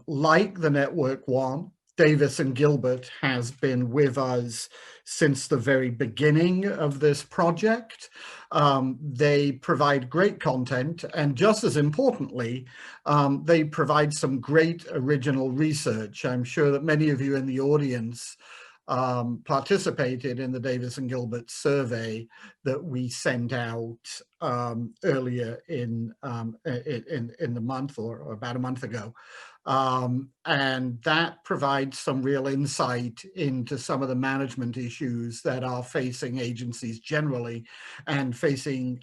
like the Network One, Davis and Gilbert has been with us since the very beginning of this project. They provide great content, and just as importantly, they provide some great original research. I'm sure that many of you in the audience participated in the Davis and Gilbert survey that we sent out earlier in the month or about a month ago. And that provides some real insight into some of the management issues that are facing agencies generally and facing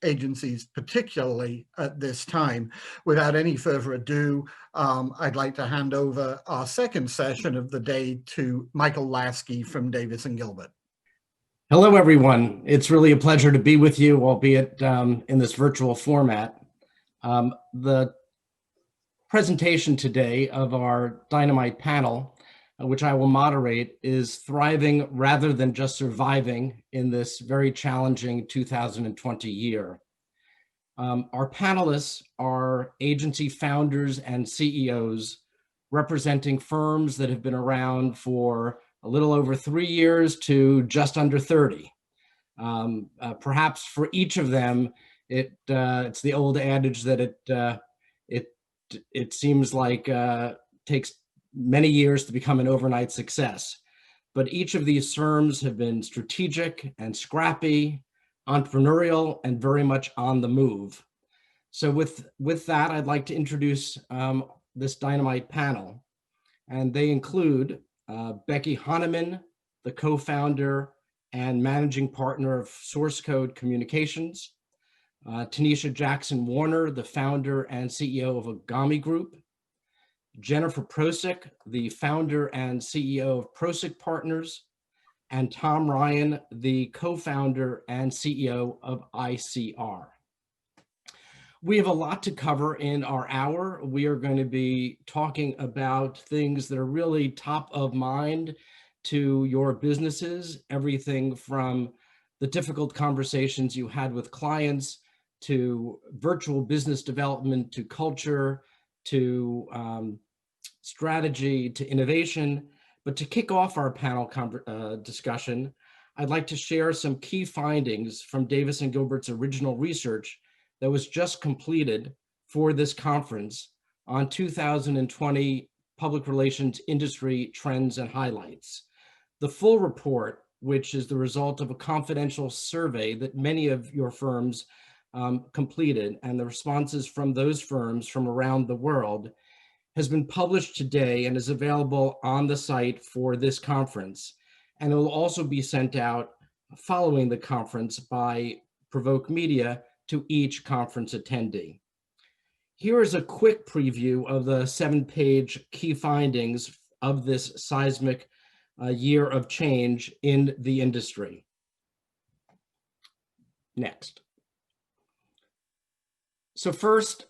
agencies particularly at this time. Without any further ado, I'd like to hand over our second session of the day to Michael Lasky from Davis and Gilbert. Hello, everyone. It's really a pleasure to be with you, albeit in this virtual format. The presentation today of our Dynamite panel, which I will moderate, is Thriving Rather Than Just Surviving in this very challenging 2020 year. Our panelists are agency founders and CEOs representing firms that have been around for a little over 3 years to just under 30. Perhaps for each of them, it's the old adage that it seems like takes many years to become an overnight success. But each of these firms have been strategic and scrappy, entrepreneurial, and very much on the move. So with that, I'd like to introduce this Dynamite panel. And they include Becky Honeyman, the co-founder and managing partner of Source Code Communications, Tanisha Jackson Warner, the founder and CEO of Agami Group, Jennifer Prosick, the founder and CEO of Prosick Partners, and Tom Ryan, the co-founder and CEO of ICR. We have a lot to cover in our hour. We are going to be talking about things that are really top of mind to your businesses, everything from the difficult conversations you had with clients, to virtual business development, to culture, to strategy, to innovation. But to kick off our panel discussion, I'd like to share some key findings from Davis and Gilbert's original research that was just completed for this conference on 2020 public relations industry trends and highlights. The full report, which is the result of a confidential survey that many of your firms completed, and the responses from those firms from around the world, has been published today and is available on the site for this conference. And it will also be sent out following the conference by Provoke Media to each conference attendee. Here is a quick preview of the 7-page key findings of this seismic year of change in the industry. Next. So first,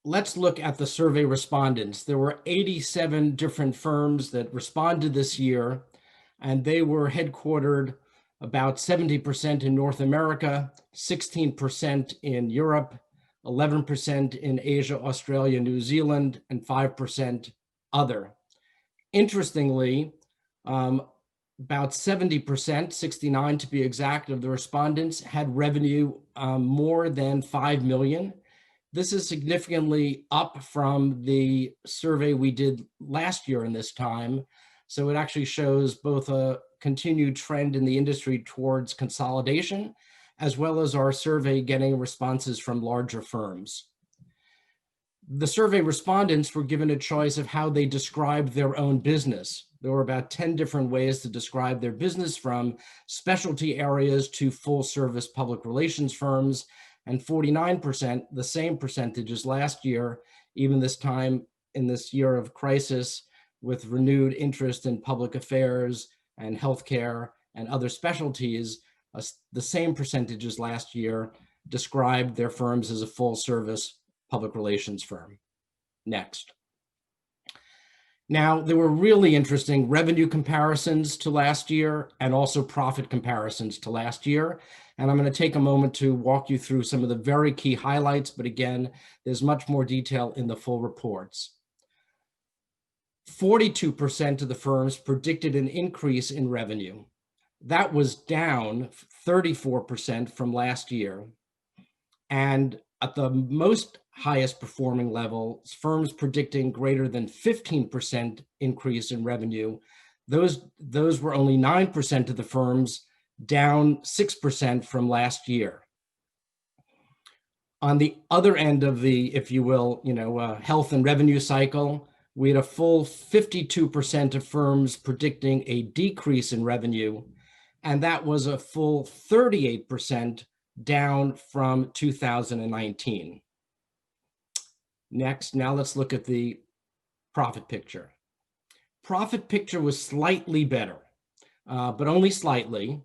let's look at the survey respondents. There were 87 different firms that responded this year, and they were headquartered about 70% in North America, 16% in Europe, 11% in Asia, Australia, New Zealand, and 5% other. Interestingly, about 70%, 69 to be exact, of the respondents had revenue more than 5 million. This is significantly up from the survey we did last year in this time. So it actually shows both a continued trend in the industry towards consolidation, as well as our survey getting responses from larger firms. The survey respondents were given a choice of how they described their own business. There were about 10 different ways to describe their business, from specialty areas to full service public relations firms, and 49%, the same percentage as last year, even this time in this year of crisis, with renewed interest in public affairs and healthcare and other specialties, the same percentage as last year described their firms as a full service public relations firm. Next. Now, there were really interesting revenue comparisons to last year and also profit comparisons to last year. And I'm going to take a moment to walk you through some of the very key highlights. But again, there's much more detail in the full reports. 42% of the firms predicted an increase in revenue. That was down 34% from last year. And at the most highest performing level, firms predicting greater than 15% increase in revenue, those were only 9% of the firms, down 6% from last year. On the other end of the, if you will, health and revenue cycle, we had a full 52% of firms predicting a decrease in revenue, and that was a full 38% down from 2019. Next, now let's look at the profit picture. Profit picture was slightly better, but only slightly.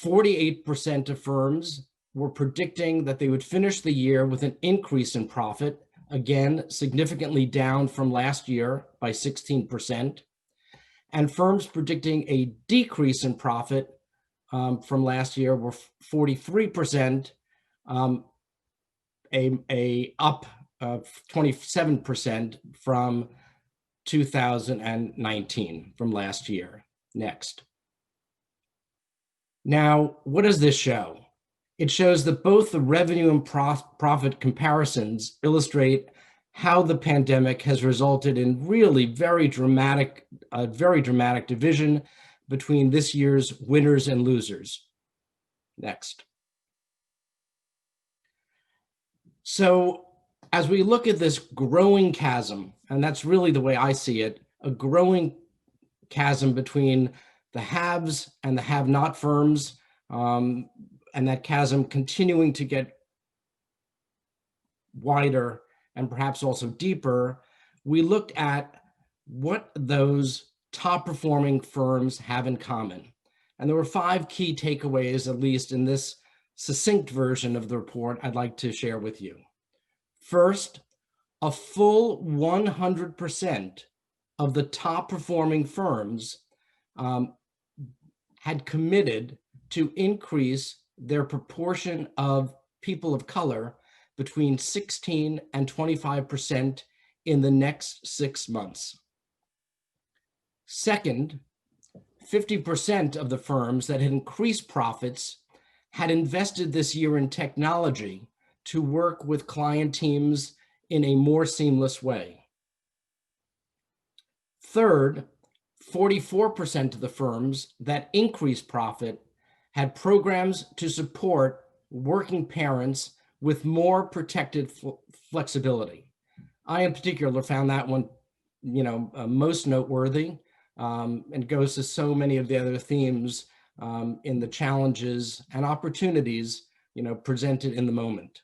48% of firms were predicting that they would finish the year with an increase in profit, again, significantly down from last year by 16%. And firms predicting a decrease in profit from last year were 43%, a up of 27% from 2019, from last year. Next. Now, what does this show? It shows that both the revenue and profit comparisons illustrate how the pandemic has resulted in really very dramatic division between this year's winners and losers. Next. So as we look at this growing chasm, and that's really the way I see it, a growing chasm between the haves and the have-not firms, and that chasm continuing to get wider and perhaps also deeper, we looked at what those top performing firms have in common. And there were 5 key takeaways, at least in this succinct version of the report, I'd like to share with you. First, a full 100% of the top performing firms had committed to increase their proportion of people of color between 16 and 25% in the next 6 months. Second, 50% of the firms that had increased profits had invested this year in technology to work with client teams in a more seamless way. Third, 44% of the firms that increased profit had programs to support working parents with more protected flexibility. I, in particular, found that one, most noteworthy, and goes to so many of the other themes in the challenges and opportunities, presented in the moment.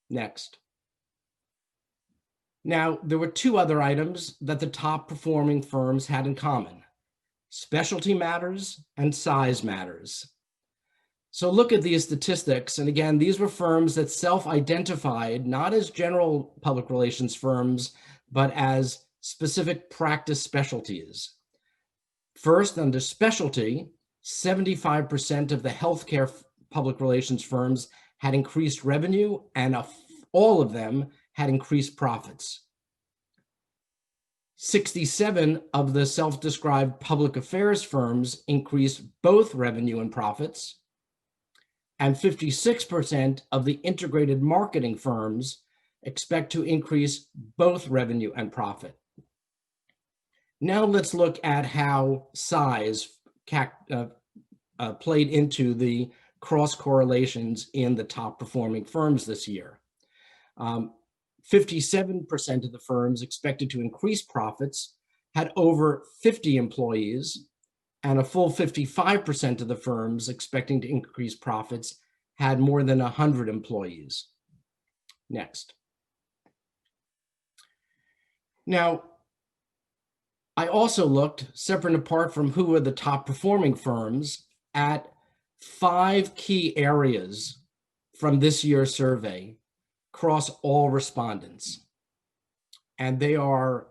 Next. Now, there were 2 other items that the top performing firms had in common: specialty matters and size matters. So look at these statistics. And again, these were firms that self-identified not as general public relations firms, but as specific practice specialties. First, under specialty, 75% of the healthcare public relations firms had increased revenue, and all of them had increased profits. 67 of the self-described public affairs firms increased both revenue and profits, and 56% of the integrated marketing firms expect to increase both revenue and profit. Now let's look at how size played into the cross correlations in the top performing firms this year. 57% of the firms expected to increase profits had over 50 employees, and a full 55% of the firms expecting to increase profits had more than 100 employees. Next. Now, I also looked, separate and apart from who are the top performing firms, at 5 key areas from this year's survey across all respondents. And they are,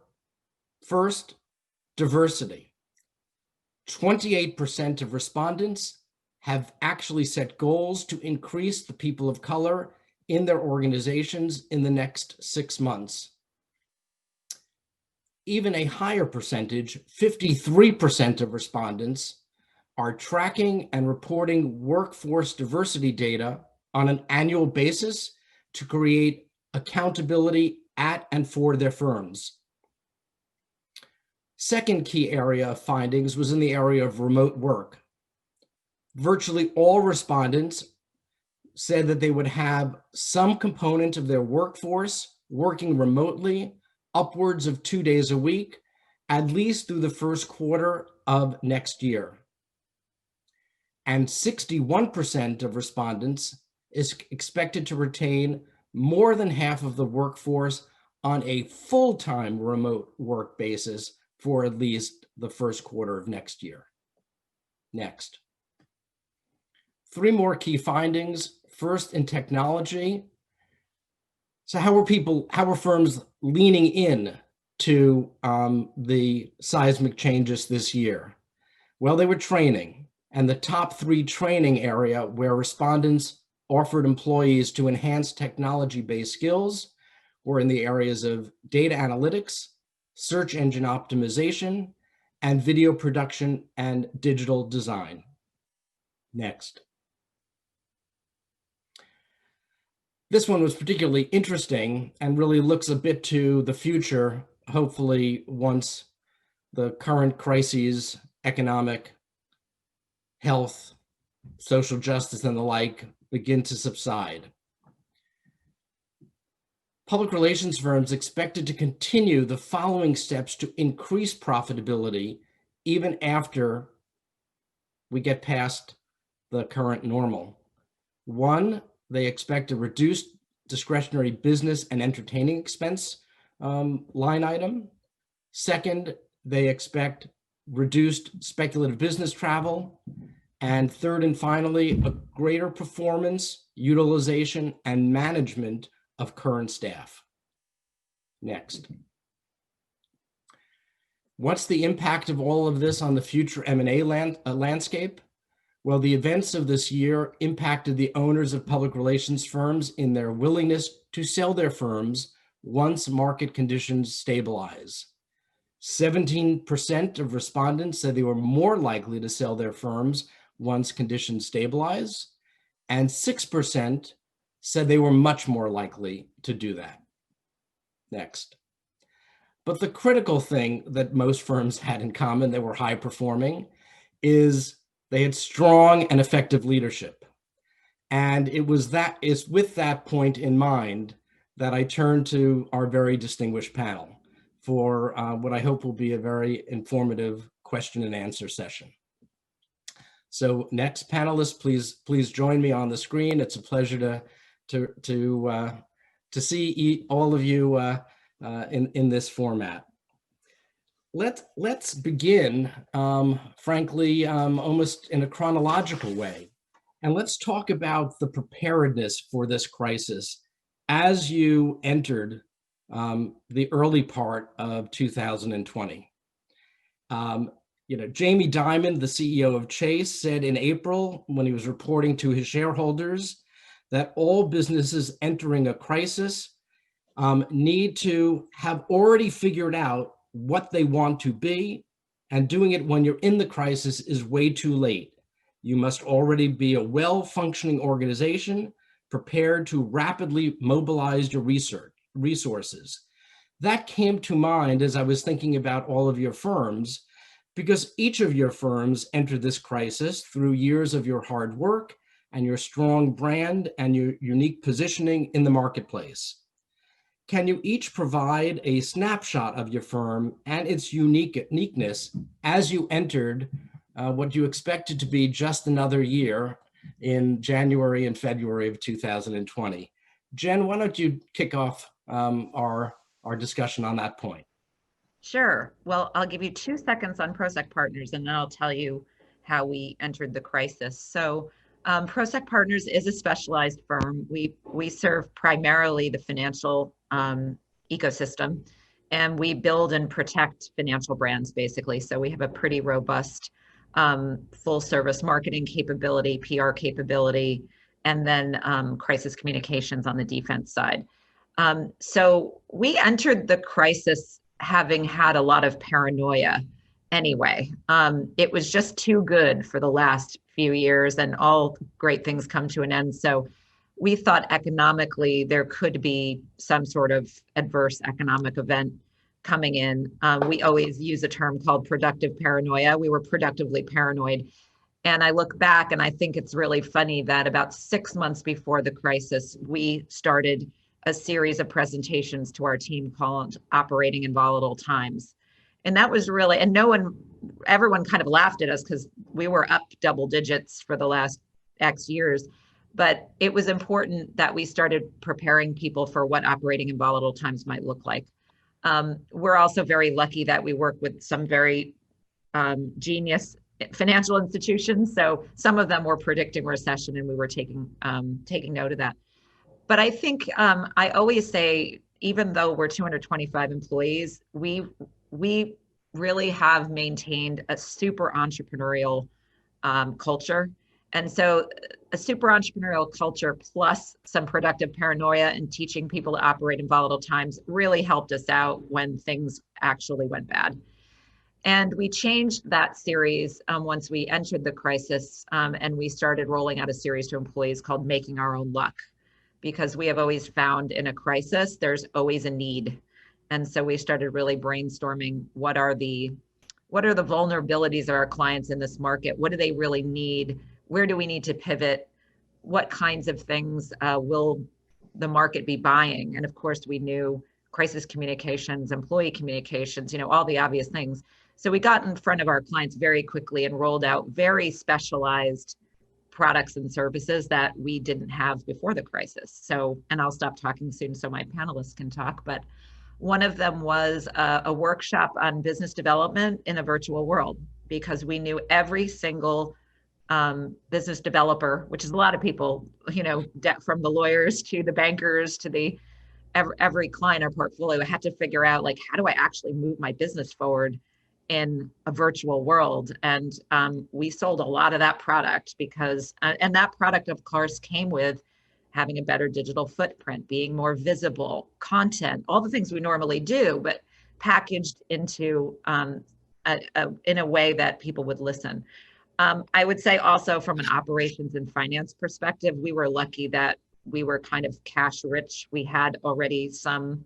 first, diversity. 28% of respondents have actually set goals to increase the people of color in their organizations in the next 6 months. even a higher percentage, 53% of respondents, are tracking and reporting workforce diversity data on an annual basis to create accountability at and for their firms. Second key area of findings was in the area of remote work. Virtually all respondents said that they would have some component of their workforce working remotely upwards of 2 days a week, at least through the first quarter of next year. And 61% of respondents is expected to retain more than half of the workforce on a full-time remote work basis for at least the first quarter of next year. Next. 3 more key findings. First, in technology. So how are firms leaning in to the seismic changes this year? Well, they were training, and the top 3 training area where respondents offered employees to enhance technology-based skills were in the areas of data analytics, search engine optimization, and video production and digital design. Next. This one was particularly interesting and really looks a bit to the future, hopefully once the current crises, economic, health, social justice, and the like begin to subside. Public relations firms expected to continue the following steps to increase profitability even after we get past the current normal. 1, they expect a reduced discretionary business and entertaining expense line item. Second, they expect reduced speculative business travel. And third and finally, a greater performance, utilization, and management of current staff. Next. What's the impact of all of this on the future M&A landscape? Well, the events of this year impacted the owners of public relations firms in their willingness to sell their firms once market conditions stabilize. 17% of respondents said they were more likely to sell their firms once conditions stabilize, and 6% said they were much more likely to do that. Next. But the critical thing that most firms had in common that were high performing is they had strong and effective leadership. And it is with that point in mind that I turn to our very distinguished panel for what I hope will be a very informative question and answer session. So next, panelists, please join me on the screen. It's a pleasure to see all of you in this format. Let's begin, frankly, almost in a chronological way, and let's talk about the preparedness for this crisis as you entered the early part of 2020. Jamie Dimon, the CEO of Chase, said in April when he was reporting to his shareholders that all businesses entering a crisis need to have already figured out what they want to be, and doing it when you're in the crisis is way too late. You must already be a well-functioning organization prepared to rapidly mobilize your resources. That came to mind as I was thinking about all of your firms, because each of your firms entered this crisis through years of your hard work and your strong brand and your unique positioning in the marketplace. Can you each provide a snapshot of your firm and its uniqueness as you entered what you expected to be just another year in January and February of 2020? Jen, why don't you kick off our discussion on that point? Sure. Well, I'll give you 2 seconds on Prospect Partners, and then I'll tell you how we entered the crisis. So Prospect Partners is a specialized firm. We serve primarily the financial ecosystem, and we build and protect financial brands, basically. So we have a pretty robust full service marketing capability, PR capability, and then crisis communications on the defense side. So we entered the crisis having had a lot of paranoia anyway. It was just too good for the last few years, and all great things come to an end. So we thought economically there could be some sort of adverse economic event coming in. We always use a term called productive paranoia. We were productively paranoid. And I look back and I think it's really funny that about 6 months before the crisis, we started a series of presentations to our team called Operating in Volatile Times. And that was really, and everyone kind of laughed at us because we were up double digits for the last X years. But it was important that we started preparing people for what operating in volatile times might look like. We're also very lucky that we work with some very genius financial institutions. So some of them were predicting recession, and we were taking note of that. But I think I always say, even though we're 225 employees, we really have maintained a super entrepreneurial culture. And so a super entrepreneurial culture plus some productive paranoia and teaching people to operate in volatile times really helped us out when things actually went bad. And we changed that series once we entered the crisis, and we started rolling out a series to employees called Making Our Own Luck, because we have always found in a crisis, there's always a need. And so we started really brainstorming what are the vulnerabilities of our clients in this market? What do they really need? Where do we need to pivot? What kinds of things will the market be buying? And of course, we knew crisis communications, employee communications, all the obvious things. So we got in front of our clients very quickly and rolled out very specialized products and services that we didn't have before the crisis. So, and I'll stop talking soon so my panelists can talk, but one of them was a workshop on business development in a virtual world, because we knew every single business developer, which is a lot of people, from the lawyers to the bankers to the every client or portfolio, had to figure out, like, how do I actually move my business forward in a virtual world? And we sold a lot of that product because, and that product, of course, came with having a better digital footprint, being more visible, content, all the things we normally do, but packaged into in a way that people would listen. I would say also from an operations and finance perspective, we were lucky that we were kind of cash rich. We had already some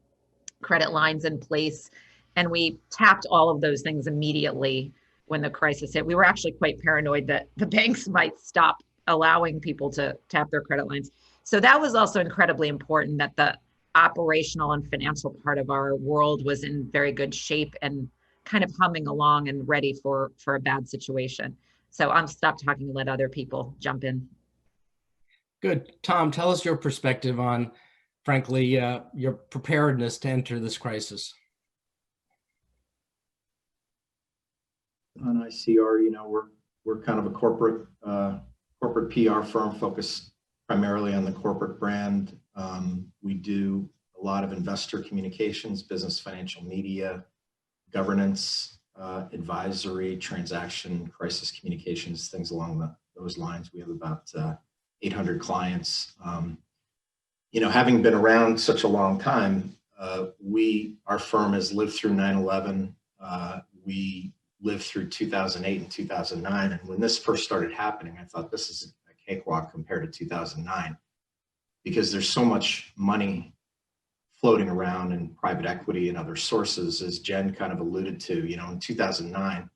credit lines in place, and we tapped all of those things immediately when the crisis hit. We were actually quite paranoid that the banks might stop allowing people to tap their credit lines. So that was also incredibly important, that the operational and financial part of our world was in very good shape and kind of humming along and ready for a bad situation. So I'm stop talking and let other people jump in. Good. Tom, tell us your perspective on, frankly, your preparedness to enter this crisis. On ICR, we're kind of a corporate PR firm focused primarily on the corporate brand. We do a lot of investor communications, business, financial media, governance, advisory, transaction, crisis communications, things along those lines. We have about 800 clients. Having been around such a long time, our firm has lived through 9/11. We lived through 2008 and 2009. And when this first started happening, I thought this is a cakewalk compared to 2009, because there's so much money floating around in private equity and other sources, as Jen kind of alluded to. In 2009,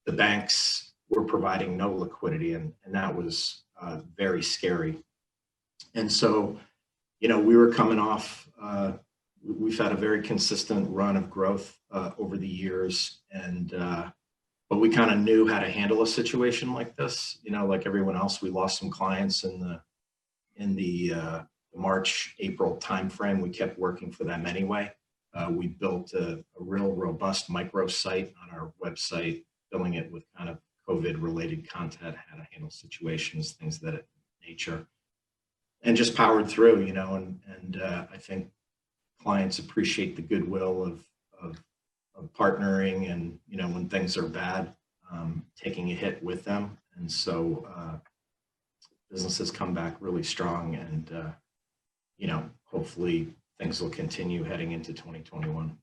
the banks were providing no liquidity, and that was very scary. And so, we were coming off, we've had a very consistent run of growth over the years, but we kind of knew how to handle a situation like this. Like everyone else, we lost some clients in the March, April timeframe. We kept working for them anyway. We built a real robust microsite on our website, filling it with kind of COVID-related content, how to handle situations, things of that nature, and just powered through. And I think clients appreciate the goodwill of partnering, and when things are bad, taking a hit with them. And so businesses come back really strong, and hopefully things will continue heading into 2021.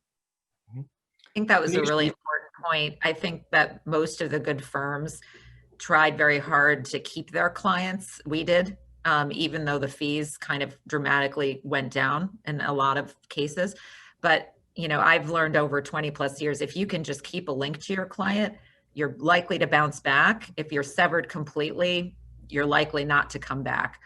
think that was a really Tanisha, important point. I think that most of the good firms tried very hard to keep their clients. We did, even though the fees kind of dramatically went down in a lot of cases. But, you know, I've learned over 20 plus years, if you can just keep a link to your client, you're likely to bounce back. If you're severed completely, you're likely not to come back.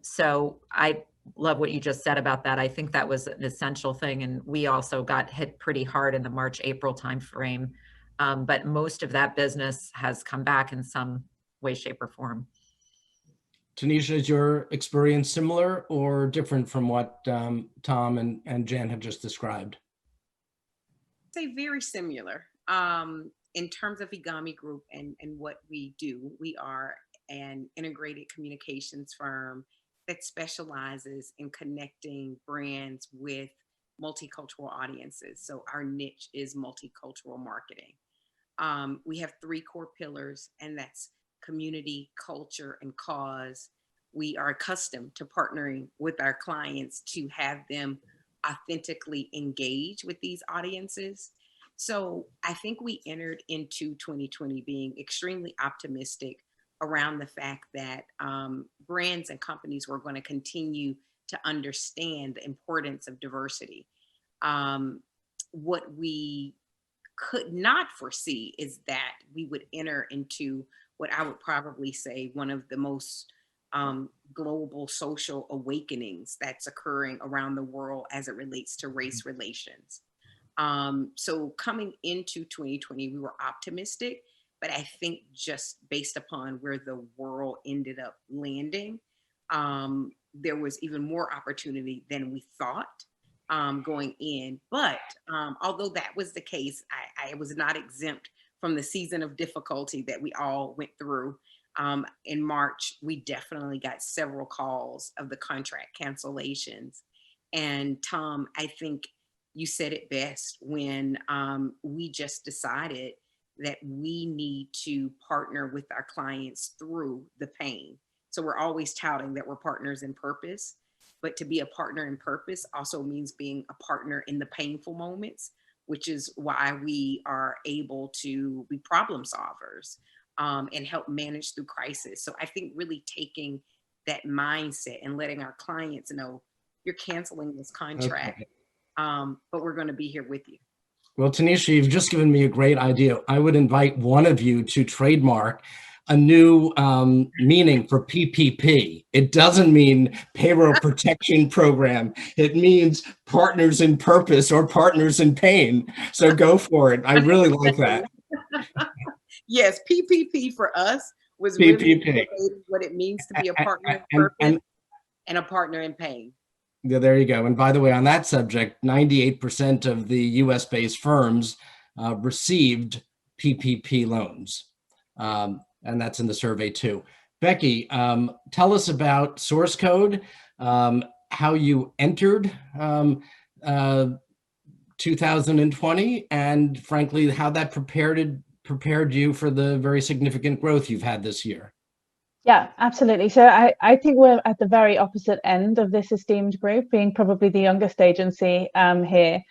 So I love what you just said about that. I think that was an essential thing. And we also got hit pretty hard in the March, April timeframe. But most of that business has come back in some way, shape, or form. Tanisha, is your experience similar or different from what Tom and Jan have just described? Say very similar. In terms of Igami Group and what we do, we are an integrated communications firm that specializes in connecting brands with multicultural audiences. So our niche is multicultural marketing. We have 3 core pillars, and that's community, culture, and cause. We are accustomed to partnering with our clients to have them authentically engage with these audiences. So I think we entered into 2020 being extremely optimistic around the fact that brands and companies were going to continue to understand the importance of diversity. What we could not foresee is that we would enter into what I would probably say one of the most global social awakenings that's occurring around the world as it relates to race relations. So coming into 2020, we were optimistic, but I think just based upon where the world ended up landing, there was even more opportunity than we thought going in. But although that was the case, I was not exempt from the season of difficulty that we all went through. In March, we definitely got several calls of the contract cancellations. And Tom, I think you said it best when we just decided that we need to partner with our clients through the pain. So we're always touting that we're partners in purpose, but to be a partner in purpose also means being a partner in the painful moments, which is why we are able to be problem solvers and help manage through crisis. So I think really taking that mindset and letting our clients know you're canceling this contract, Okay. but we're going to be here with you. Well, Tanisha, you've just given me a great idea. I would invite one of you to trademark a new meaning for PPP. It doesn't mean payroll protection program. It means partners in purpose or partners in pain. So go for it. I really like that. Yes, PPP for us was PPP. really what it means to be a partner in And, purpose and a partner in pain. yeah, there you go. And by the way, on that subject, 98% of the US-based firms received PPP loans. And that's in the survey too. Becky, tell us about source code, how you entered 2020, and frankly, how that prepared you for the very significant growth you've had this year. Yeah, absolutely. So I think we're at the very opposite end of this esteemed group, being probably the youngest agency here.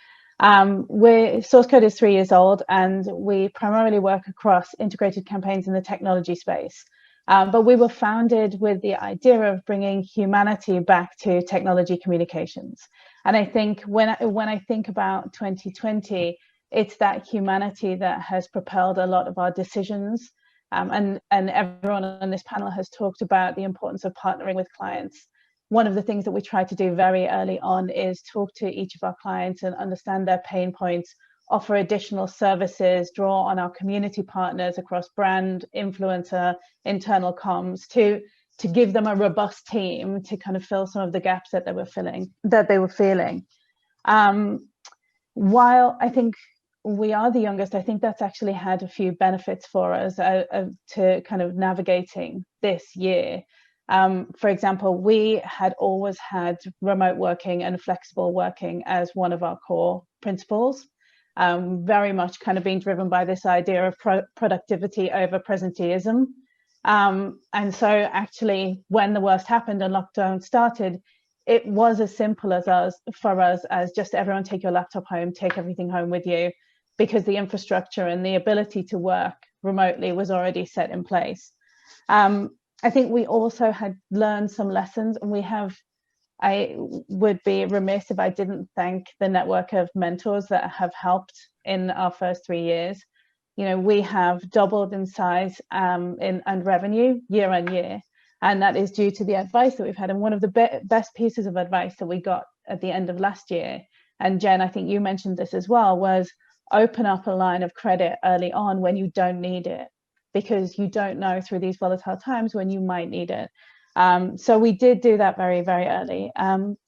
Source Code is 3 years old, and we primarily work across integrated campaigns in the technology space. But we were founded with the idea of bringing humanity back to technology communications. And I think when I think about 2020, it's that humanity that has propelled a lot of our decisions. And everyone on this panel has talked about the importance of partnering with clients. One of the things that we try to do very early on is talk to each of our clients and understand their pain points, offer additional services, draw on our community partners across brand, influencer, internal comms to give them a robust team to kind of fill some of the gaps that they were feeling. While I think we are the youngest, I think that's actually had a few benefits for us to kind of navigating this year. For example, we had always had remote working and flexible working as one of our core principles, very much kind of being driven by this idea of productivity over presenteeism. And so actually, when the worst happened and lockdown started, it was as simple for us as just everyone take your laptop home, take everything home with you. because the infrastructure and the ability to work remotely was already set in place. I think we also had learned some lessons, and I would be remiss if I didn't thank the network of mentors that have helped in our first 3 years. You know, we have doubled in size and revenue year on year, and that is due to the advice that we've had. And one of the best pieces of advice that we got at the end of last year, and Jen, I think you mentioned this as well, was open up a line of credit early on when you don't need it, because you don't know through these volatile times when you might need it. So we did do that very, very early. And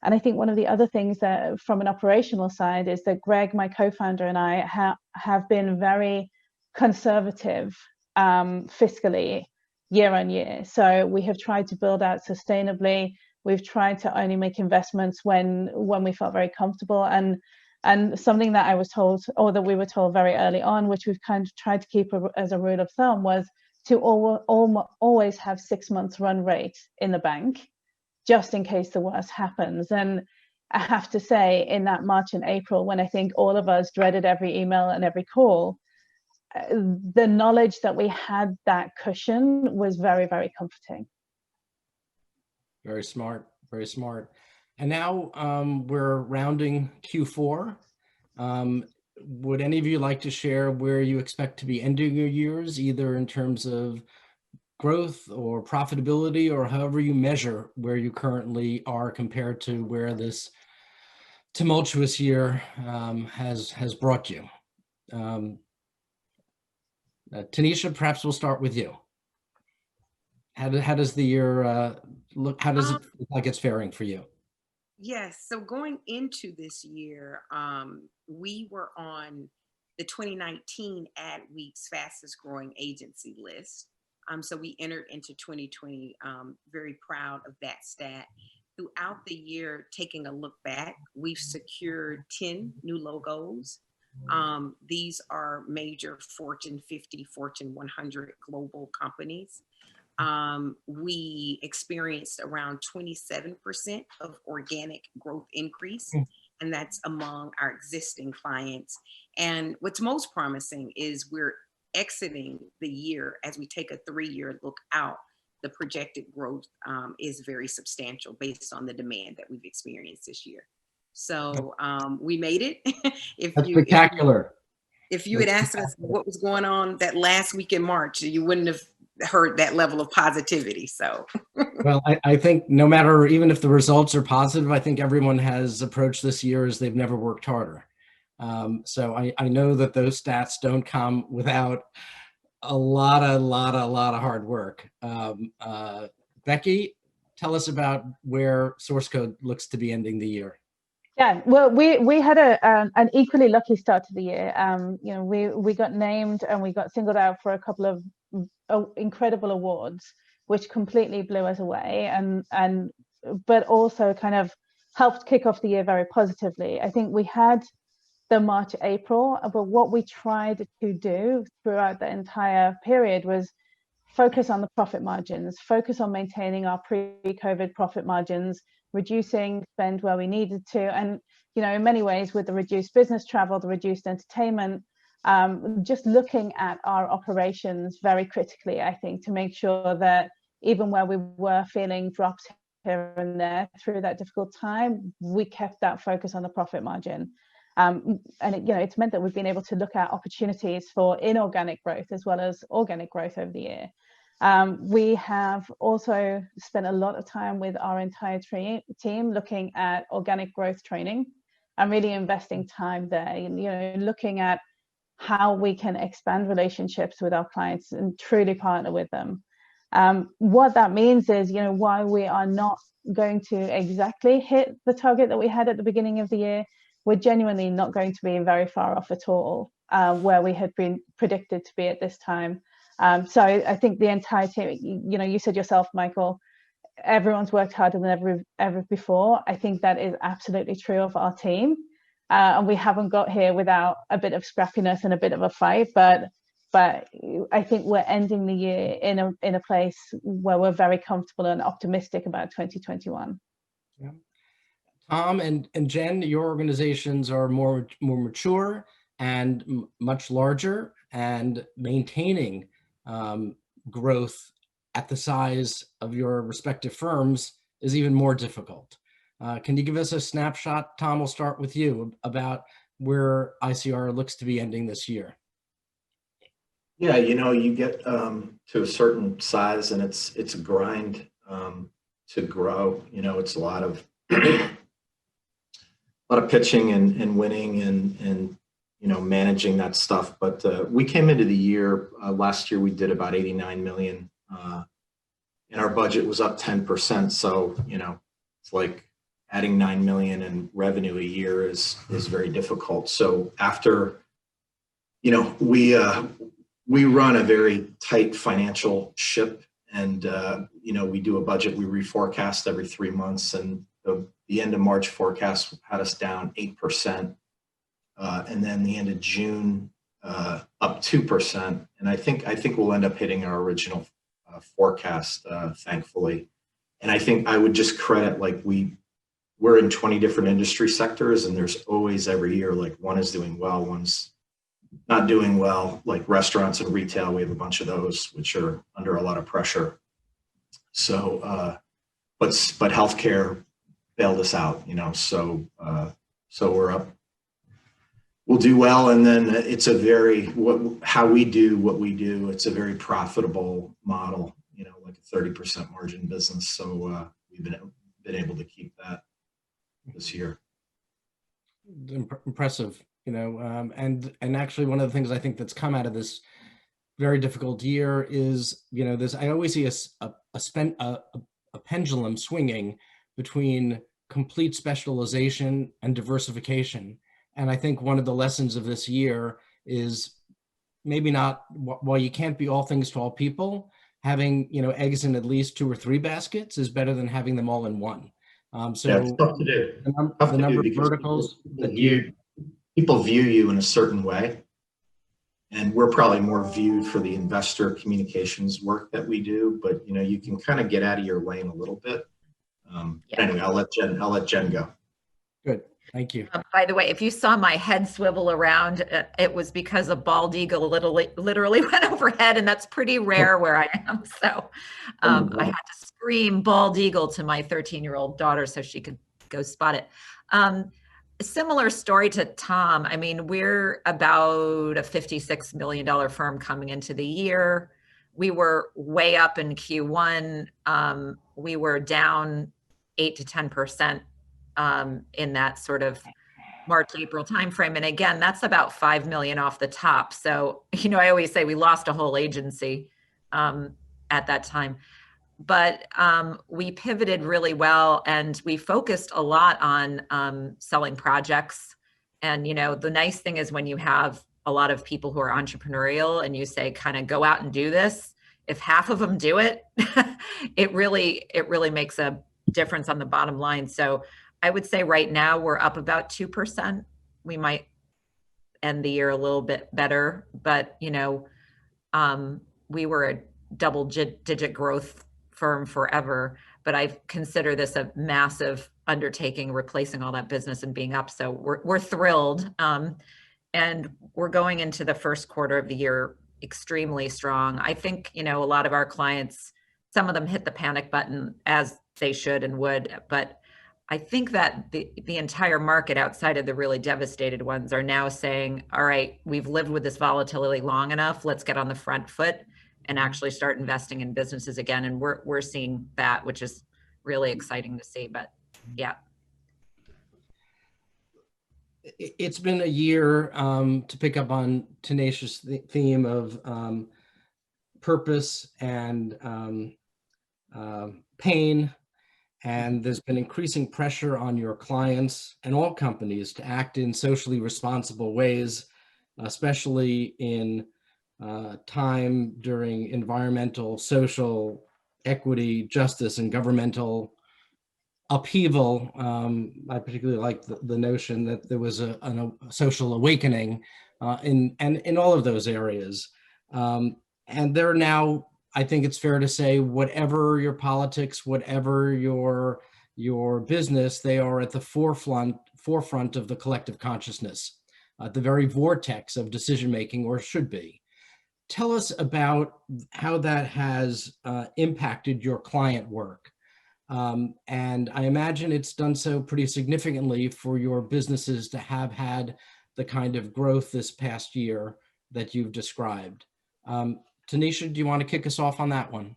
I think one of the other things that from an operational side is that Greg, my co-founder, and I have been very conservative fiscally year on year. So we have tried to build out sustainably. We've tried to only make investments when we felt very comfortable. And something that I was told, or that we were told very early on, which we've kind of tried to keep as a rule of thumb, was to always have 6 months run rate in the bank, just in case the worst happens. And I have to say, in that March and April, when I think all of us dreaded every email and every call, the knowledge that we had that cushion was very, very comforting. Very smart, very smart. And now we're rounding Q4. Would any of you like to share where you expect to be ending your years, either in terms of growth or profitability, or however you measure where you currently are compared to where this tumultuous year has brought you? Tanisha, perhaps we'll start with you. How does the year look? How does it look like it's faring for you? Yes. So going into this year, we were on the 2019 Adweek's fastest growing agency list. So we entered into 2020 very proud of that stat. Throughout the year, taking a look back, we've secured 10 new logos. These are major Fortune 50, Fortune 100 global companies. We experienced around 27% of organic growth increase, and that's among our existing clients. And what's most promising is we're exiting the year, as we take a 3-year look out, the projected growth is very substantial based on the demand that we've experienced this year. So we made it. That's spectacular. If you had asked us what was going on that last week in March, you wouldn't have heard that level of positivity. So well, I think no matter, even if the results are positive, I think everyone has approached this year as they've never worked harder. So I know that those stats don't come without a lot of hard work. Becky, tell us about where Source Code looks to be ending the year. Yeah, well, we had an equally lucky start to the year. You know, we got named and we got singled out for a couple of incredible awards, which completely blew us away, and but also kind of helped kick off the year very positively. I think we had the March, April, but what we tried to do throughout the entire period was focus on the profit margins, focus on maintaining our pre-COVID profit margins, reducing spend where we needed to. And, you know, in many ways, with the reduced business travel, the reduced entertainment, just looking at our operations very critically, I think, to make sure that even where we were feeling drops here and there through that difficult time, we kept that focus on the profit margin. And you know, it's meant that we've been able to look at opportunities for inorganic growth as well as organic growth over the year. We have also spent a lot of time with our entire team looking at organic growth training and really investing time there, and, you know, looking at how we can expand relationships with our clients and truly partner with them. What that means is, you know, while we are not going to exactly hit the target that we had at the beginning of the year, we're genuinely not going to be very far off at all where we had been predicted to be at this time. So I think the entire team, you know, you said yourself, Michael, everyone's worked harder than ever before. I think that is absolutely true of our team. And we haven't got here without a bit of scrappiness and a bit of a fight, but I think we're ending the year in a place where we're very comfortable and optimistic about 2021. Yeah. Tom and Jen, your organizations are more mature. and much larger, and maintaining growth at the size of your respective firms is even more difficult. Can you give us a snapshot? Tom, we'll start with you, about where ICR looks to be ending this year. Yeah, you get to a certain size and it's a grind to grow. It's a lot of pitching and winning and managing that stuff. But we came into the year last year, we did about 89 million, and our budget was up 10%. So it's like adding 9 million in revenue a year is very difficult. So after we run a very tight financial ship, and we do a budget, we reforecast every 3 months, and the end of March forecast had us down 8%, and then the end of June up 2%, and I think we'll end up hitting our original forecast, thankfully. And I think I would just credit, like, we're in 20 different industry sectors, and there's always every year, like, one is doing well, one's not doing well. Like restaurants and retail, we have a bunch of those which are under a lot of pressure. So, but healthcare bailed us out, so we're up. We'll do well, and then it's how we do what we do. It's a very profitable model, like a 30% margin business. So we've been able to keep that this year. Impressive. And actually one of the things I think that's come out of this very difficult year is, I always see a pendulum swinging between complete specialization and diversification. And I think one of the lessons of this year is maybe not, while you can't be all things to all people, having, eggs in at least 2 or 3 baskets is better than having them all in one. So yeah, it's tough to do. The number of verticals that people view you in a certain way, and we're probably more viewed for the investor communications work that we do, but you can kind of get out of your lane a little bit. Anyway, I'll let Jen go. Good, thank you. By the way, if you saw my head swivel around, it was because a bald eagle literally went overhead, and that's pretty rare where I am. So I had to scream bald eagle to my 13-year-old daughter so she could go spot it. Similar story to Tom. I mean, we're about a $56 million firm coming into the year. We were way up in Q1. We were down 8 to 10% in that sort of March, April timeframe. And again, that's about 5 million off the top. So, I always say we lost a whole agency at that time. But we pivoted really well, and we focused a lot on selling projects. And, the nice thing is when you have a lot of people who are entrepreneurial and you say, kind of go out and do this, if half of them do it, it really makes a difference on the bottom line. So I would say right now we're up about 2%. We might end the year a little bit better, but, we were a double-digit growth firm forever, but I consider this a massive undertaking, replacing all that business and being up. So we're thrilled. And we're going into the first quarter of the year extremely strong. I think, a lot of our clients, some of them hit the panic button, as they should and would, but I think that the entire market outside of the really devastated ones are now saying, all right, we've lived with this volatility long enough. Let's get on the front foot and actually start investing in businesses again. And we're seeing that, which is really exciting to see. But yeah. It's been a year, to pick up on Tenacious' theme of purpose and pain. And there's been increasing pressure on your clients and all companies to act in socially responsible ways, especially in time during environmental, social, equity, justice, and governmental upheaval. I particularly like the notion that there was a social awakening in all of those areas. And there are now, I think it's fair to say, whatever your politics, whatever your business, they are at the forefront of the collective consciousness. the very vortex of decision making, or should be. Tell us about how that has impacted your client work. And I imagine it's done so pretty significantly for your businesses to have had the kind of growth this past year that you've described. Tanisha, do you want to kick us off on that one?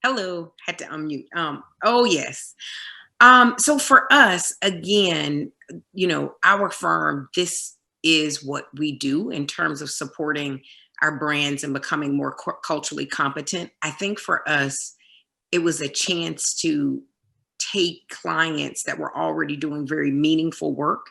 Hello, had to unmute. Oh yes. So for us, again, our firm, this is what we do in terms of supporting our brands and becoming more culturally competent. I think for us, it was a chance to take clients that were already doing very meaningful work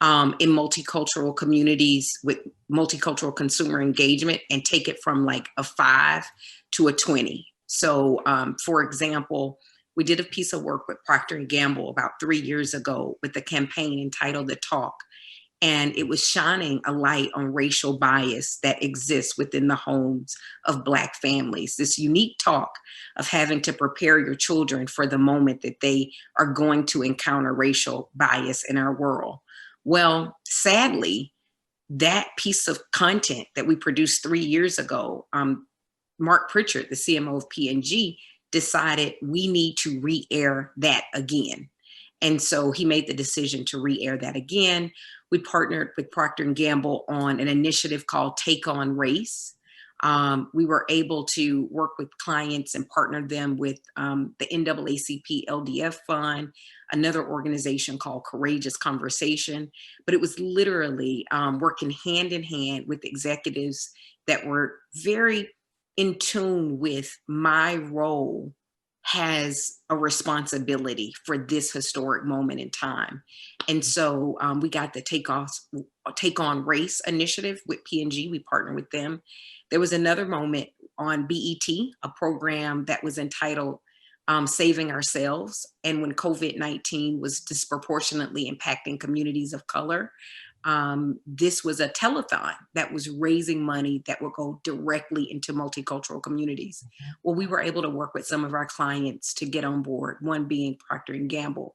in multicultural communities with multicultural consumer engagement and take it from like a 5 to a 20. So for example, we did a piece of work with Procter & Gamble about 3 years ago with a campaign entitled The Talk. And it was shining a light on racial bias that exists within the homes of Black families. This unique talk of having to prepare your children for the moment that they are going to encounter racial bias in our world. Well, sadly, that piece of content that we produced 3 years ago, Mark Pritchard, the CMO of P&G, decided we need to re-air that again. And so he made the decision to re-air that again. We partnered with Procter & Gamble on an initiative called Take On Race. We were able to work with clients and partner them with the NAACP LDF Fund, another organization called Courageous Conversation. But it was literally working hand in hand with executives that were very in tune with my role has a responsibility for this historic moment in time. And so we got the Take On Race initiative with P&G. We partnered with them. There was another moment on BET, a program that was entitled Saving Ourselves. And when COVID-19 was disproportionately impacting communities of color, this was a telethon that was raising money that would go directly into multicultural communities. Well, we were able to work with some of our clients to get on board, one being Procter & Gamble.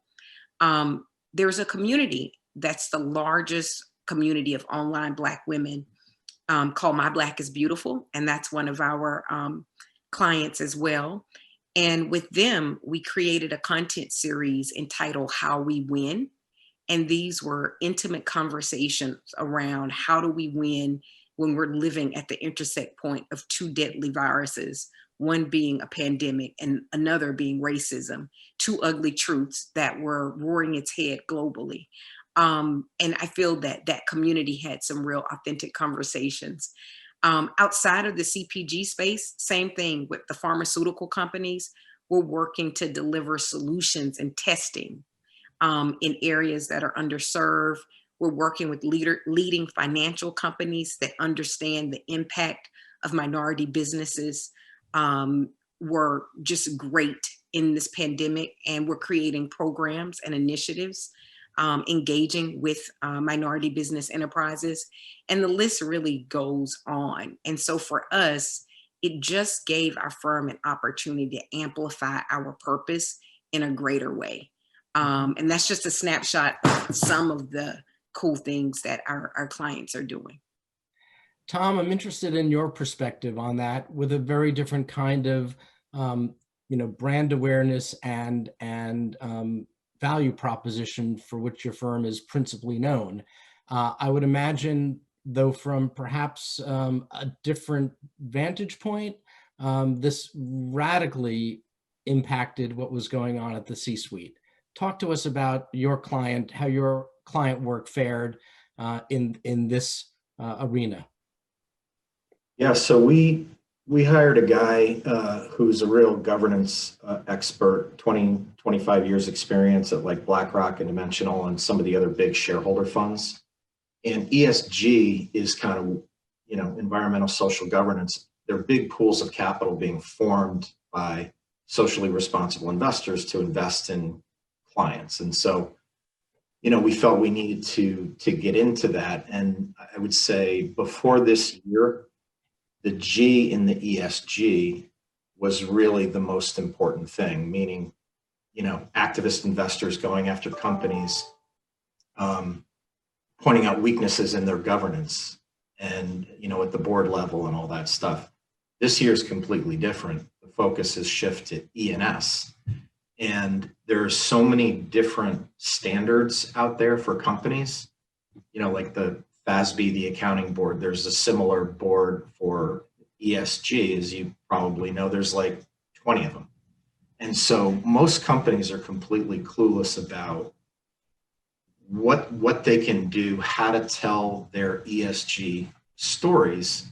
There's a community that's the largest community of online Black women called My Black is Beautiful. And that's one of our clients as well. And with them, we created a content series entitled How We Win. And these were intimate conversations around how do we win when we're living at the intersect point of two deadly viruses, one being a pandemic and another being racism, two ugly truths that were rearing its head globally. And I feel that that community had some real authentic conversations. Outside of the CPG space, same thing with the pharmaceutical companies. We're working to deliver solutions and testing in areas that are underserved. We're working with leading financial companies that understand the impact of minority businesses. Were just great in this pandemic, and we're creating programs and initiatives engaging with minority business enterprises. And the list really goes on. And so for us, it just gave our firm an opportunity to amplify our purpose in a greater way. And that's just a snapshot of some of the cool things that our clients are doing. Tom, I'm interested in your perspective on that with a very different kind of, brand awareness and value proposition for which your firm is principally known. I would imagine, though, from perhaps a different vantage point, this radically impacted what was going on at the C-suite. Talk to us about your client, how your client work fared in this arena. Yeah, so we hired a guy who's a real governance expert, 25 years experience at like BlackRock and Dimensional and some of the other big shareholder funds. And ESG is kind of, environmental social governance. They're big pools of capital being formed by socially responsible investors to invest in clients. And so, we felt we needed to get into that. And I would say before this year, the G in the ESG was really the most important thing, meaning activist investors going after companies, pointing out weaknesses in their governance and, at the board level and all that stuff. This year is completely different. The focus is shift to E&S. And there are so many different standards out there for companies, like the FASB, the accounting board. There's a similar board for ESG, as you probably know. There's like 20 of them. And so most companies are completely clueless about what they can do, how to tell their ESG stories.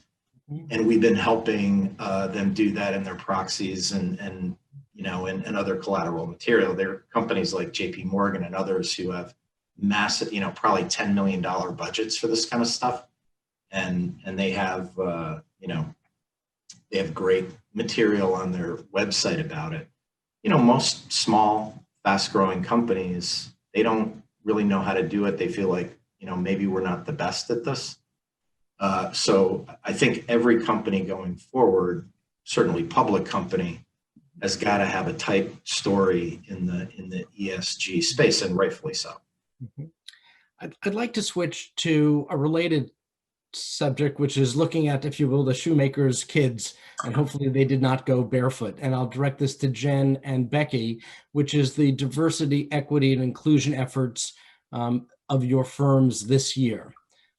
And we've been helping them do that in their proxies and other collateral material. There are companies like JP Morgan and others who have massive, probably $10 million budgets for this kind of stuff. And they have, they have great material on their website about it. Most small, fast growing companies, they don't really know how to do it. They feel like, maybe we're not the best at this. So I think every company going forward, certainly public company, has got to have a type story in the ESG space, and rightfully so. I'd like to switch to a related subject, which is looking at, if you will, the shoemaker's kids, and hopefully they did not go barefoot. And I'll direct this to Jen and Becky, which is the diversity, equity, and inclusion efforts of your firms this year,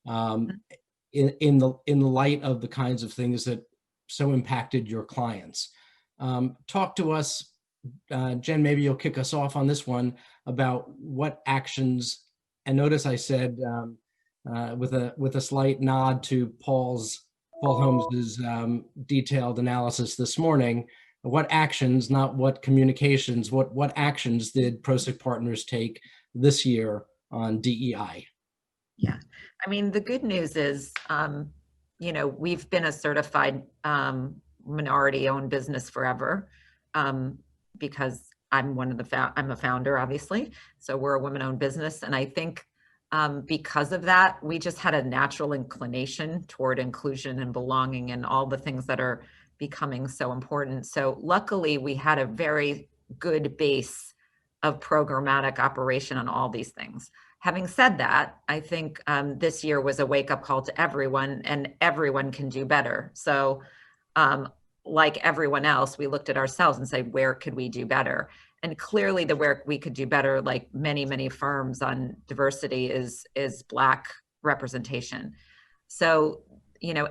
in the light of the kinds of things that so impacted your clients. Talk to us, Jen, maybe you'll kick us off on this one, about what actions, and notice I said, with a slight nod to Paul Holmes's detailed analysis this morning, what actions, not what communications, what actions did Prospect Partners take this year on DEI? Yeah, I mean, the good news is, we've been a certified minority-owned business forever, because I'm I'm a founder, obviously. So we're a women-owned business, and I think because of that, we just had a natural inclination toward inclusion and belonging and all the things that are becoming so important. So luckily, we had a very good base of programmatic operation on all these things. Having said that, I think this year was a wake-up call to everyone, and everyone can do better. So like everyone else, we looked at ourselves and said, where could we do better? And clearly the where we could do better, like many, many firms on diversity, is Black representation. So,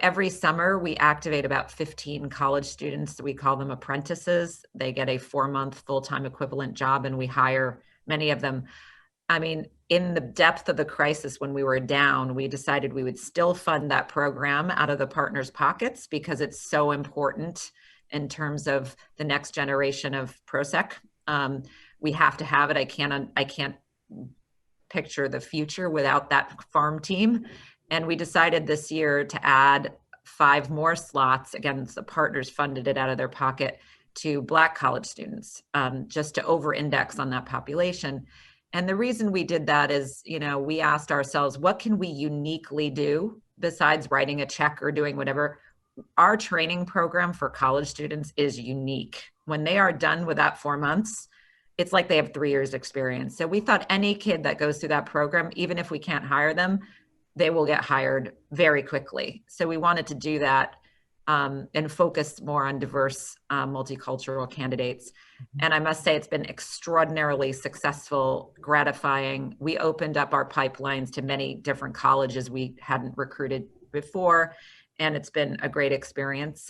every summer we activate about 15 college students. We call them apprentices. They get a 4-month full-time equivalent job, and we hire many of them. I mean, in the depth of the crisis, when we were down, we decided we would still fund that program out of the partners' pockets because it's so important in terms of the next generation of PROSEC. We have to have it. I can't picture the future without that farm team. And we decided this year to add 5 more slots. Again, the partners funded it out of their pocket to Black college students, just to over-index on that population. And the reason we did that is, we asked ourselves, what can we uniquely do besides writing a check or doing whatever? Our training program for college students is unique. When they are done with that 4 months, it's like they have 3 years experience. So we thought any kid that goes through that program, even if we can't hire them, they will get hired very quickly. So we wanted to do that and focus more on diverse, multicultural candidates. And I must say, it's been extraordinarily successful, gratifying. We opened up our pipelines to many different colleges we hadn't recruited before, and it's been a great experience.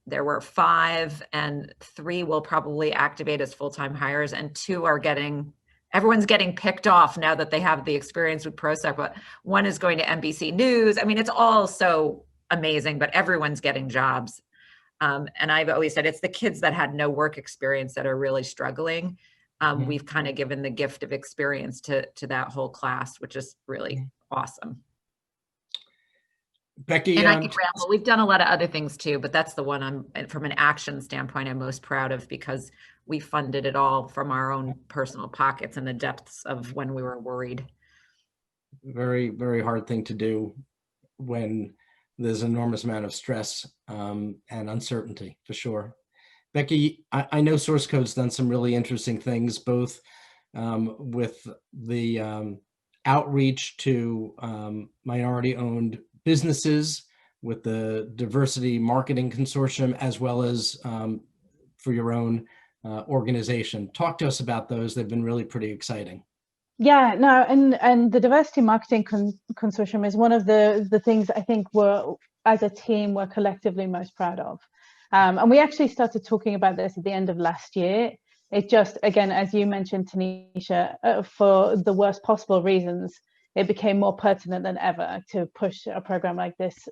There were 5, and 3 will probably activate as full-time hires, and 2 are everyone's getting picked off now that they have the experience with PROSEC, but 1 is going to NBC News. I mean, it's all so amazing, but everyone's getting jobs. And I've always said it's the kids that had no work experience that are really struggling. We've kind of given the gift of experience to that whole class, which is really awesome. Becky, and I could ramble. We've done a lot of other things too, but that's the one from an action standpoint, I'm most proud of, because we funded it all from our own personal pockets in the depths of when we were worried. Very, very hard thing to do when there's an enormous amount of stress and uncertainty, for sure. Becky, I know Source Code's done some really interesting things, both with the outreach to minority-owned businesses, with the Diversity Marketing Consortium, as well as for your own organization. Talk to us about those. They've been really pretty exciting. Yeah, no, and the Diversity Marketing Consortium is one of the things I think as a team, we're collectively most proud of. And we actually started talking about this at the end of last year. It just, again, as you mentioned, Tanisha, for the worst possible reasons, it became more pertinent than ever to push a program like this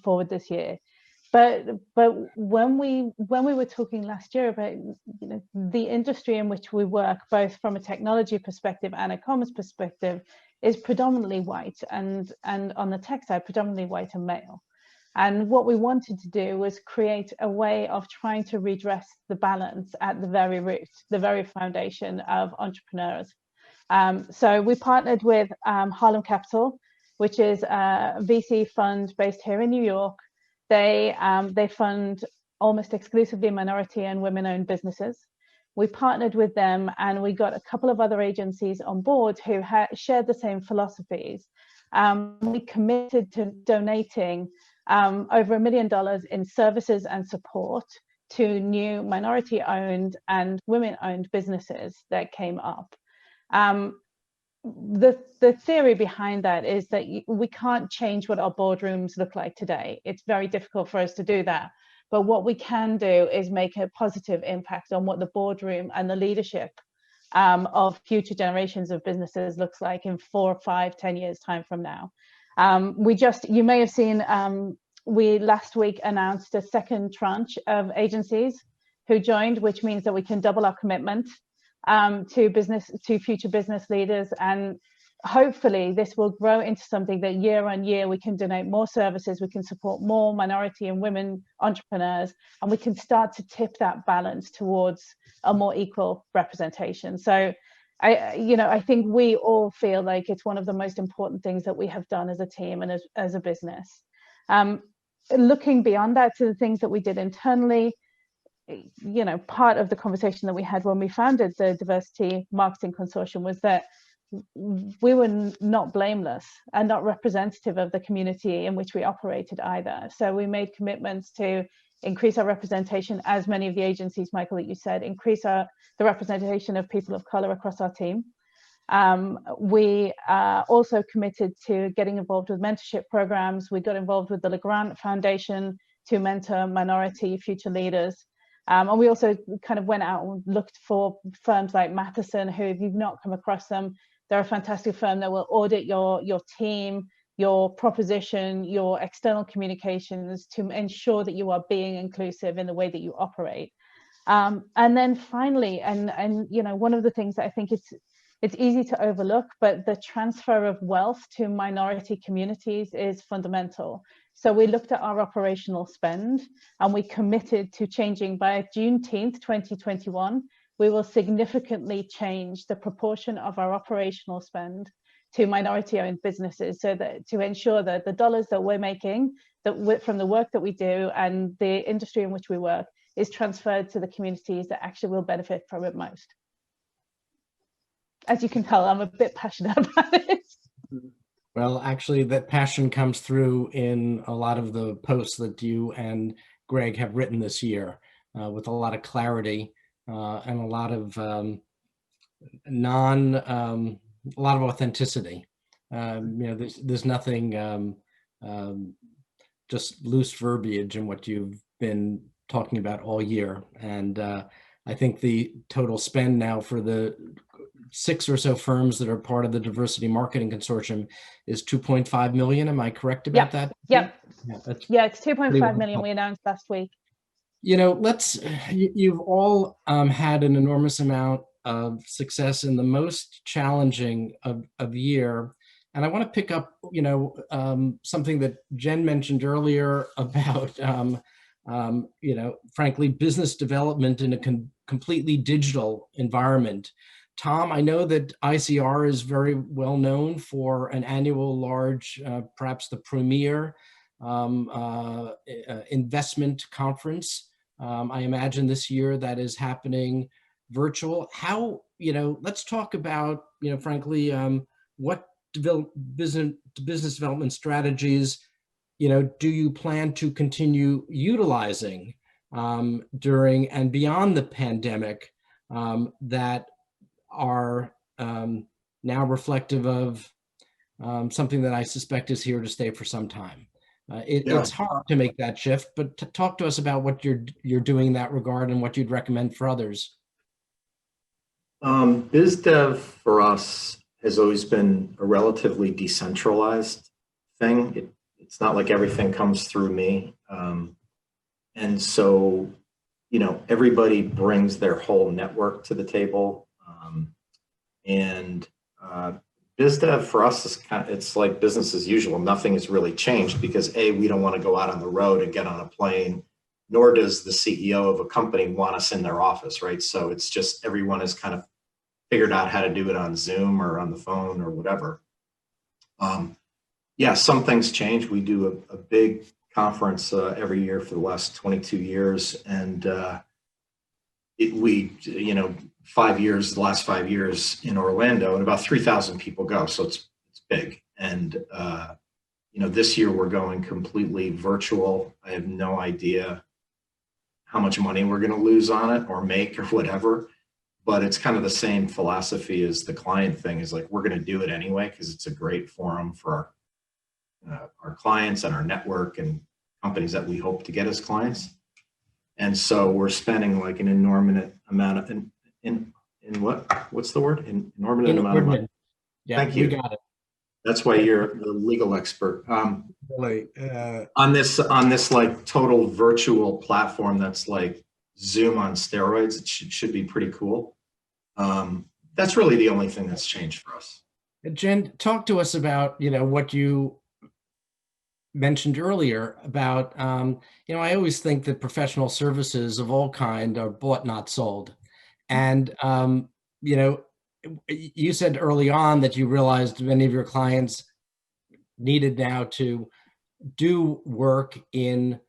forward this year. But when we were talking last year about the industry in which we work, both from a technology perspective and a commerce perspective, is predominantly white, and on the tech side, predominantly white and male. And what we wanted to do was create a way of trying to redress the balance at the very root, the very foundation of entrepreneurs. So we partnered with Harlem Capital, which is a VC fund based here in New York. They fund almost exclusively minority and women-owned businesses. We partnered with them, and we got a couple of other agencies on board who shared the same philosophies. We committed to donating over $1 million in services and support to new minority-owned and women-owned businesses that came up. The theory behind that is that we can't change what our boardrooms look like today. It's very difficult for us to do that. But what we can do is make a positive impact on what the boardroom and the leadership of future generations of businesses looks like in 4, 5, 10 years time from now. You may have seen, we last week announced a second tranche of agencies who joined, which means that we can double our commitment to future business leaders, and hopefully this will grow into something that year on year we can donate more services, we can support more minority and women entrepreneurs, and we can start to tip that balance towards a more equal representation. So I think we all feel like it's one of the most important things that we have done as a team and as a business. Looking beyond that to the things that we did internally, part of the conversation that we had when we founded the Diversity Marketing Consortium was that we were not blameless and not representative of the community in which we operated either. So we made commitments to increase our representation, as many of the agencies, Michael, that you said, increase the representation of people of color across our team. We also committed to getting involved with mentorship programs. We got involved with the LeGrand Foundation to mentor minority future leaders. And we also kind of went out and looked for firms like Matheson, who, if you've not come across them, they're a fantastic firm that will audit your team, your proposition, your external communications to ensure that you are being inclusive in the way that you operate. And then finally, and one of the things that I think it's easy to overlook, but the transfer of wealth to minority communities is fundamental. So we looked at our operational spend, and we committed to changing by Juneteenth 2021. We will significantly change the proportion of our operational spend to minority-owned businesses, so that to ensure that the dollars that we're making from the work that we do and the industry in which we work is transferred to the communities that actually will benefit from it most. As you can tell, I'm a bit passionate about it. Well, actually, that passion comes through in a lot of the posts that you and Greg have written this year, with a lot of clarity and a lot of authenticity. There's nothing just loose verbiage in what you've been talking about all year. And I think the total spend now for the 6 or so firms that are part of the Diversity Marketing Consortium is 2.5 million. Am I correct about that? Yep. Yeah, it's 2.5 million we announced last week. You've all had an enormous amount of success in the most challenging of year. And I want to pick up, something that Jen mentioned earlier about, frankly, business development in a completely digital environment. Tom, I know that ICR is very well known for an annual large, perhaps the premier investment conference I imagine this year that is happening virtual. How, let's talk about, frankly, what business development strategies, do you plan to continue utilizing during and beyond the pandemic that are now reflective of something that I suspect is here to stay for some time. Yeah. It's hard to make that shift, but talk to us about what you're doing in that regard and what you'd recommend for others. Biz dev for us has always been a relatively decentralized thing. It's not like everything comes through me. And so, everybody brings their whole network to the table. And biz dev for us is it's like business as usual. Nothing has really changed because we don't want to go out on the road and get on a plane, nor does the CEO of a company want us in their office, right? So it's just everyone has kind of figured out how to do it on Zoom or on the phone or whatever. Yeah, some things change. We do a big conference every year for the last 22 years, and the last 5 years in Orlando, and about 3,000 people go, so it's big. And this year we're going completely virtual. I have no idea how much money we're going to lose on it or make or whatever, but it's kind of the same philosophy as the client thing. Is like, we're going to do it anyway because it's a great forum for our clients and our network and companies that we hope to get as clients. And so we're spending like an inordinate amount of what's the word? Inordinate amount of money. Yeah, thank you. Got it. That's why you're the legal expert. Really, on this like total virtual platform that's like Zoom on steroids. It should be pretty cool. That's really the only thing that's changed for us. Jen, talk to us about what you mentioned earlier about I always think that professional services of all kind are bought, not sold. And you said early on that you realized many of your clients needed now to do work in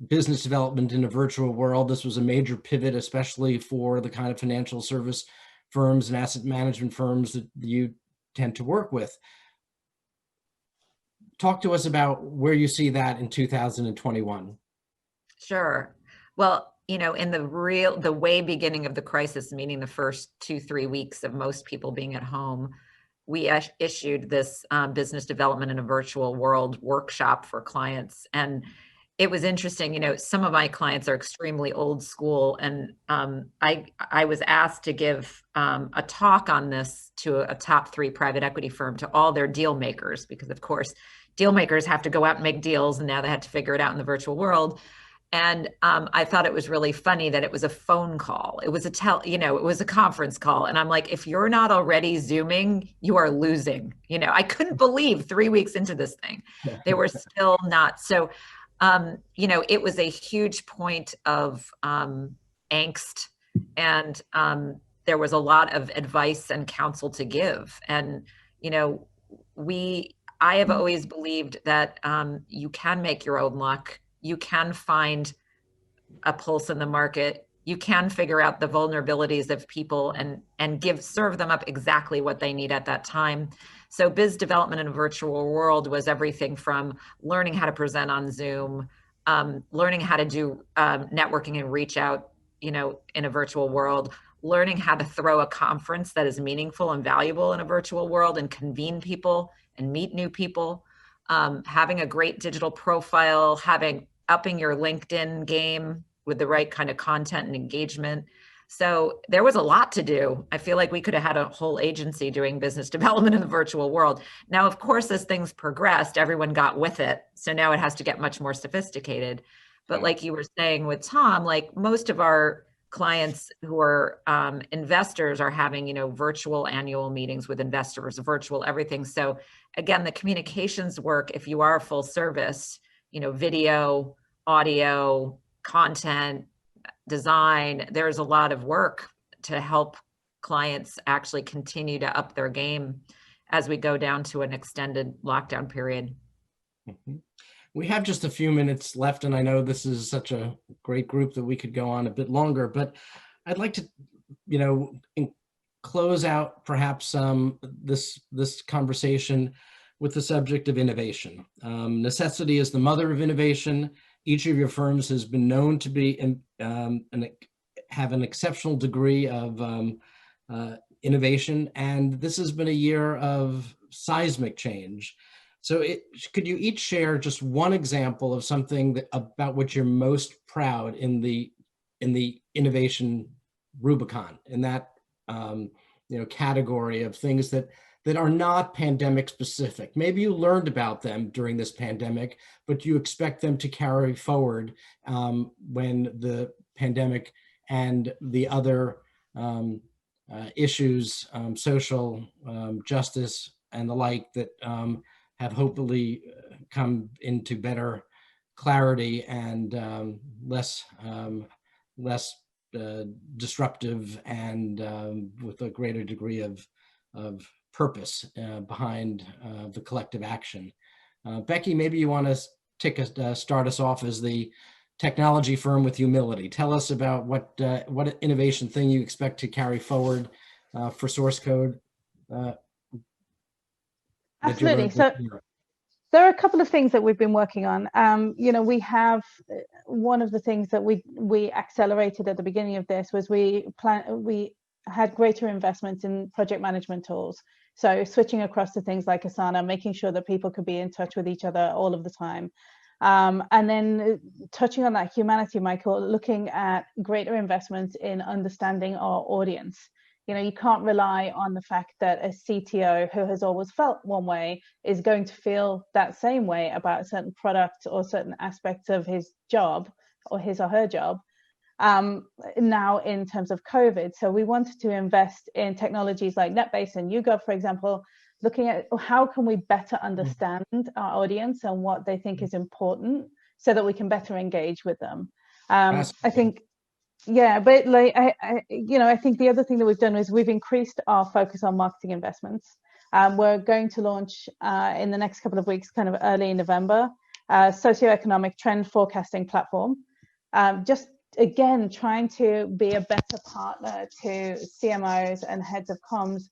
business development in a virtual world. This was a major pivot, especially for the kind of financial service firms and asset management firms that you tend to work with. Talk to us about where you see that in 2021. Sure. Well, in the way beginning of the crisis, meaning the first 2-3 weeks of most people being at home, we issued this business development in a virtual world workshop for clients. And it was interesting. Some of my clients are extremely old school, and I was asked to give a talk on this to a top 3 private equity firm, to all their deal makers, because of course deal makers have to go out and make deals, and now they have to figure it out in the virtual world. And I thought it was really funny that it was a phone call. It was it was a conference call. And I'm like, if you're not already Zooming, you are losing. I couldn't believe 3 weeks into this thing, they were still not. So, it was a huge point of angst, and there was a lot of advice and counsel to give. And, I have always believed that you can make your own luck. You can find a pulse in the market. You can figure out the vulnerabilities of people and serve them up exactly what they need at that time. So biz development in a virtual world was everything from learning how to present on Zoom, learning how to do networking and reach out, in a virtual world, learning how to throw a conference that is meaningful and valuable in a virtual world and convene people and meet new people, having a great digital profile, upping your LinkedIn game with the right kind of content and engagement. So there was a lot to do. I feel like we could have had a whole agency doing business development in the virtual world. Now, of course, as things progressed, everyone got with it. So now it has to get much more sophisticated. But like you were saying with Tom, like most of our clients who are investors are having, virtual annual meetings with investors, virtual everything. So again, the communications work, if you are a full service, video, audio, content, design, there's a lot of work to help clients actually continue to up their game as we go down to an extended lockdown period. Mhm. We have just a few minutes left, and I know this is such a great group that we could go on a bit longer, but I'd like to, close out perhaps this conversation with the subject of innovation. Necessity is the mother of innovation. Each of your firms has been known to be have an exceptional degree of innovation, and this has been a year of seismic change. So could you each share just one example of something about which you're most proud in the innovation Rubicon, in that category of things that are not pandemic specific? Maybe you learned about them during this pandemic, but you expect them to carry forward when the pandemic and the other issues, social justice and the like, that have hopefully come into better clarity and less disruptive, and with a greater degree of purpose behind the collective action. Becky, maybe you want to start us off as the technology firm with humility. Tell us about what innovation thing you expect to carry forward for source code. Absolutely. So there are a couple of things that we've been working on. We have one of the things that we accelerated at the beginning of this was we had greater investments in project management tools. So switching across to things like Asana, making sure that people could be in touch with each other all of the time. And then touching on that humanity, Michael, looking at greater investments in understanding our audience. You can't rely on the fact that a CTO who has always felt one way is going to feel that same way about a certain product or certain aspects of his job or his or her job now in terms of COVID. So we wanted to invest in technologies like NetBase and YouGov, for example, looking at how can we better understand our audience and what they think is important so that we can better engage with them. I think Yeah, but I think the other thing that we've done is we've increased our focus on marketing investments. We're going to launch in the next couple of weeks, kind of early in November, socioeconomic trend forecasting platform. Just again, trying to be a better partner to CMOs and heads of comms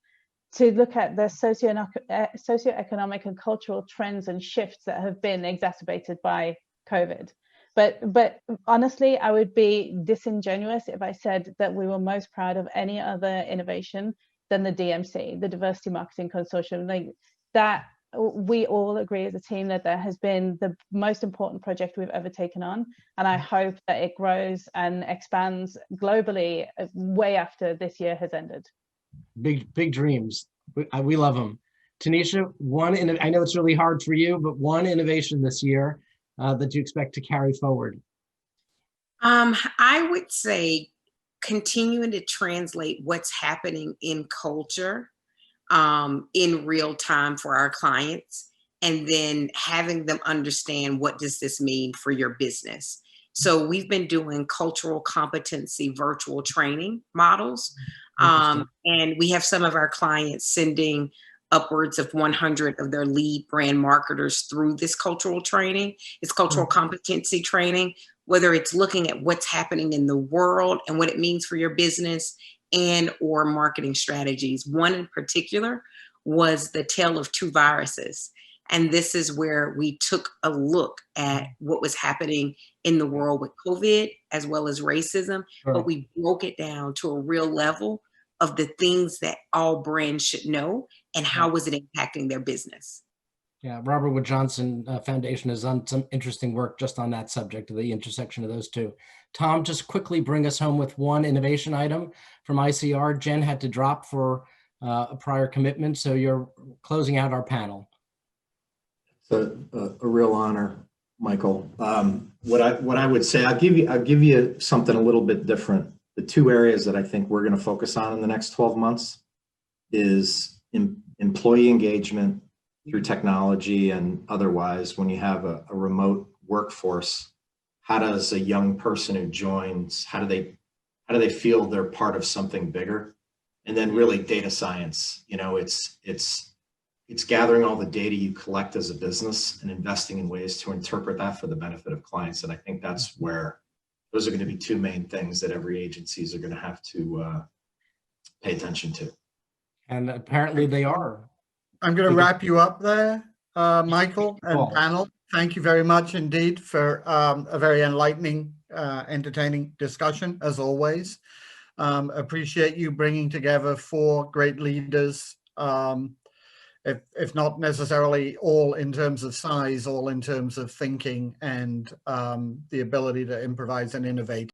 to look at the socioeconomic and cultural trends and shifts that have been exacerbated by COVID. But honestly, I would be disingenuous if I said that we were most proud of any other innovation than the DMC, the Diversity Marketing Consortium. Like that, we all agree as a team that that has been the most important project we've ever taken on. And I hope that it grows and expands globally way after this year has ended. Big dreams. We love them. Tanisha, I know it's really hard for you, but one innovation this year that you expect to carry forward? I would say continuing to translate what's happening in culture in real time for our clients, and then having them understand what does this mean for your business. So we've been doing cultural competency virtual training models, and we have some of our clients sending upwards of 100 of their lead brand marketers through this cultural training. It's cultural competency training, whether it's looking at what's happening in the world and what it means for your business and or marketing strategies. One in particular was the tale of two viruses. And this is where we took a look at what was happening in the world with COVID as well as racism, but we broke it down to a real level of the things that all brands should know and how was it impacting their business. Yeah, Robert Wood Johnson Foundation has done some interesting work just on that subject, the intersection of those two. Tom, just quickly bring us home with one innovation item from ICR. Jen had to drop for a prior commitment, so you're closing out our panel. It's a real honor, Michael. What I would say, I'll give you something a little bit different. The two areas that I think we're going to focus on in the next 12 months is employee engagement through technology and otherwise. When you have a remote workforce, how does a young person who joins, how do they feel they're part of something bigger? And then really data science, it's it's gathering all the data you collect as a business and investing in ways to interpret that for the benefit of clients. And I think that's where those are going to be two main things that every agencies are going to have to pay attention to. And apparently they are. I'm going to wrap you up there, Michael and Cool. panel. Thank you very much indeed for a very enlightening, entertaining discussion, as always. Appreciate you bringing together 4 great leaders, if not necessarily all in terms of size, all in terms of thinking and the ability to improvise and innovate.